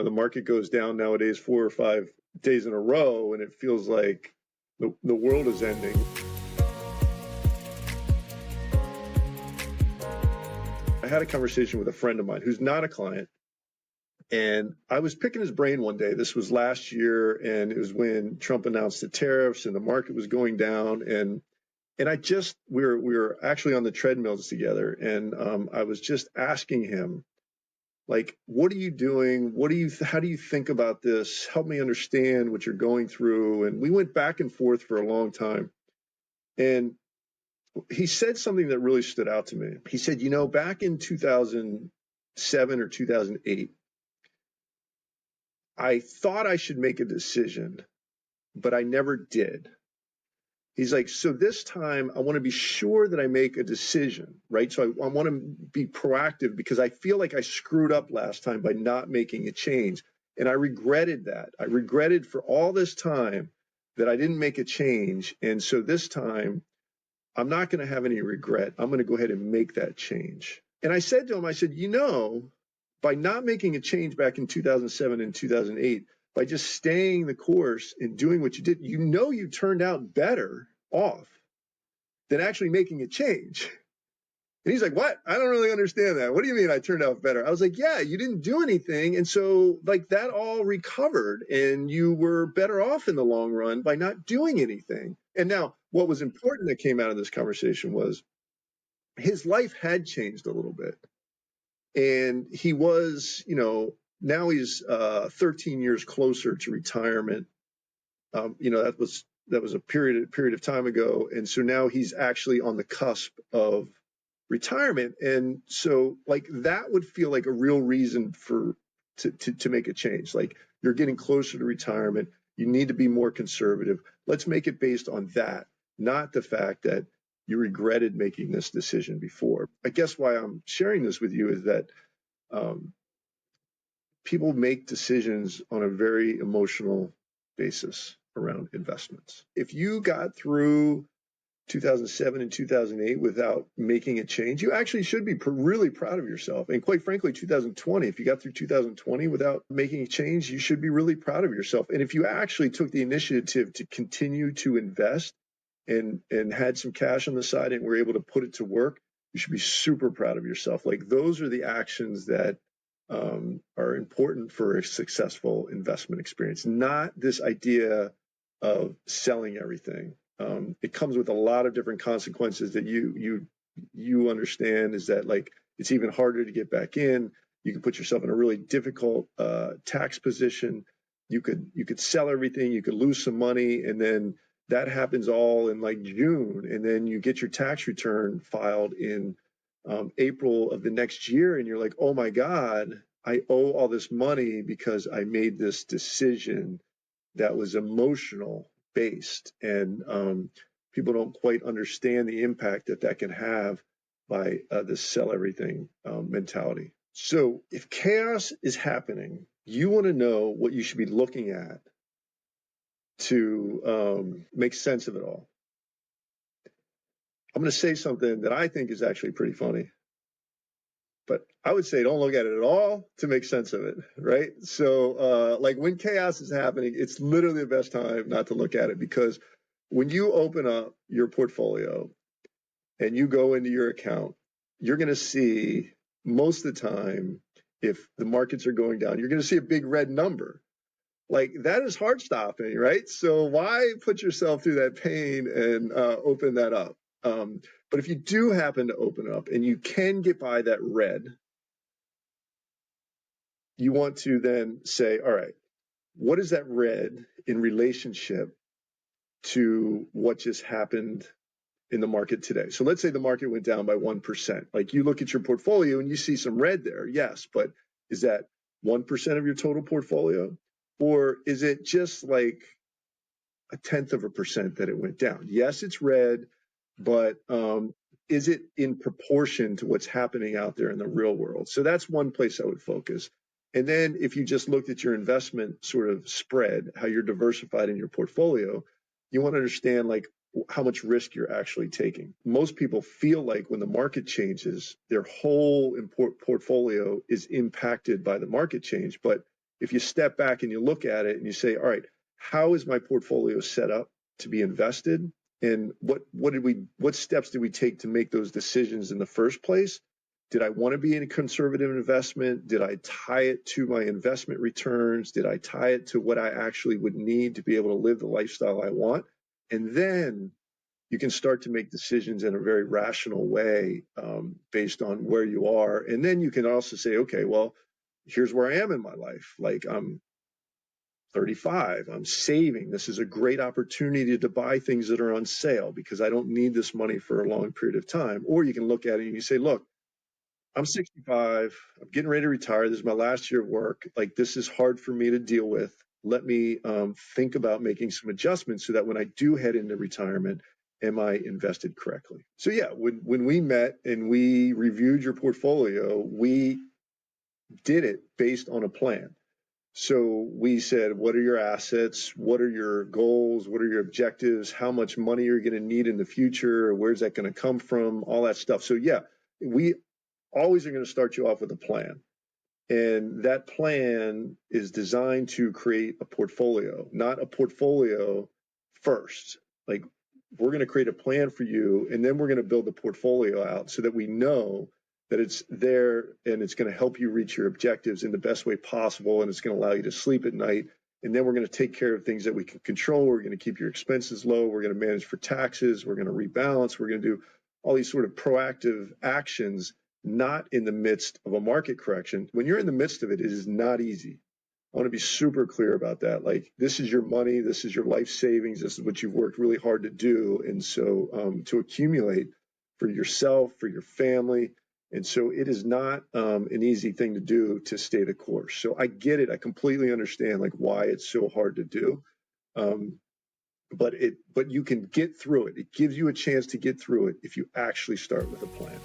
the market goes down nowadays 4 or 5 days in a row, and it feels like the world is ending. I had a conversation with a friend of mine who's not a client, and I was picking his brain one day. This was last year, and it was when Trump announced the tariffs and the market was going down. And we were actually on the treadmills together, and I was just asking him, like, what are you doing? How do you think about this? Help me understand what you're going through. And we went back and forth for a long time. And he said something that really stood out to me. He said, back in 2007 or 2008, I thought I should make a decision, but I never did. He's like, so this time I want to be sure that I make a decision, right? So I want to be proactive because I feel like I screwed up last time by not making a change. And I regretted that. I regretted for all this time that I didn't make a change. And so this time I'm not going to have any regret. I'm going to go ahead and make that change. And I said to him, I said, by not making a change back in 2007 and 2008, by just staying the course and doing what you did, you turned out better off than actually making a change. And he's like, what? I don't really understand that. What do you mean I turned out better? I was like, yeah, you didn't do anything. And so like that all recovered and you were better off in the long run by not doing anything. And now what was important that came out of this conversation was his life had changed a little bit. And he was, now he's 13 years closer to retirement. That was a period of time ago. And so now he's actually on the cusp of retirement. And so like that would feel like a real reason to make a change. Like you're getting closer to retirement. You need to be more conservative. Let's make it based on that, not the fact that you regretted making this decision before. I guess why I'm sharing this with you is that people make decisions on a very emotional basis around investments. If you got through 2007 and 2008 without making a change, you actually should be really proud of yourself. And quite frankly, 2020, if you got through 2020 without making a change, you should be really proud of yourself. And if you actually took the initiative to continue to invest and had some cash on the side and were able to put it to work, you should be super proud of yourself. Like those are the actions that are important for a successful investment experience, not this idea of selling everything. It comes with a lot of different consequences that you understand, is that like it's even harder to get back in. You can put yourself in a really difficult tax position. You could sell everything, you could lose some money, and then that happens all in like June, and then you get your tax return filed in April of the next year, and you're like, oh my God, I owe all this money because I made this decision that was emotional based. And people don't quite understand the impact that can have by this sell everything mentality. So if chaos is happening, you want to know what you should be looking at to make sense of it all. I'm going to say something that I think is actually pretty funny, but I would say don't look at it at all to make sense of it, right? So like when chaos is happening, it's literally the best time not to look at it, because when you open up your portfolio and you go into your account, you're going to see most of the time, if the markets are going down, you're going to see a big red number. Like that is heart stopping, right? So why put yourself through that pain and open that up? But if you do happen to open up and you can get by that red, you want to then say, all right, what is that red in relationship to what just happened in the market today? So let's say the market went down by 1%. Like you look at your portfolio and you see some red there. Yes, but is that 1% of your total portfolio? Or is it just like 0.1% that it went down? Yes, it's red, but is it in proportion to what's happening out there in the real world? So that's one place I would focus. And then if you just looked at your investment sort of spread, how you're diversified in your portfolio, you want to understand like how much risk you're actually taking. Most people feel like when the market changes, their whole portfolio is impacted by the market change, but if you step back and you look at it and you say, all right, how is my portfolio set up to be invested? And what steps did we take to make those decisions in the first place? Did I want to be in a conservative investment? Did I tie it to my investment returns? Did I tie it to what I actually would need to be able to live the lifestyle I want? And then you can start to make decisions in a very rational way based on where you are. And then you can also say, okay, well, here's where I am in my life. Like I'm 35, I'm saving. This is a great opportunity to buy things that are on sale because I don't need this money for a long period of time. Or you can look at it and you say, look, I'm 65. I'm getting ready to retire. This is my last year of work. Like, this is hard for me to deal with. Let me think about making some adjustments so that when I do head into retirement, am I invested correctly? So yeah, when we met and we reviewed your portfolio, we did it based on a plan. So we said, what are your assets? What are your goals? What are your objectives? How much money you're going to need in the future? Where's that going to come from? All that stuff. So yeah, we always are going to start you off with a plan. And that plan is designed to create a portfolio, not a portfolio first. Like, we're going to create a plan for you, and then we're going to build the portfolio out so that we know that it's there and it's going to help you reach your objectives in the best way possible, and it's going to allow you to sleep at night. And then we're going to take care of things that we can control. We're going to keep your expenses low. We're going to manage for taxes. We're going to rebalance. We're going to do all these sort of proactive actions, not in the midst of a market correction. When you're in the midst of it, it is not easy. I want to be super clear about that. Like, this is your money. This is your life savings. This is what you've worked really hard to do. And so to accumulate for yourself, for your family. And so it is not an easy thing to do to stay the course. So I get it. I completely understand like why it's so hard to do. But you can get through it. It gives you a chance to get through it if you actually start with a plan.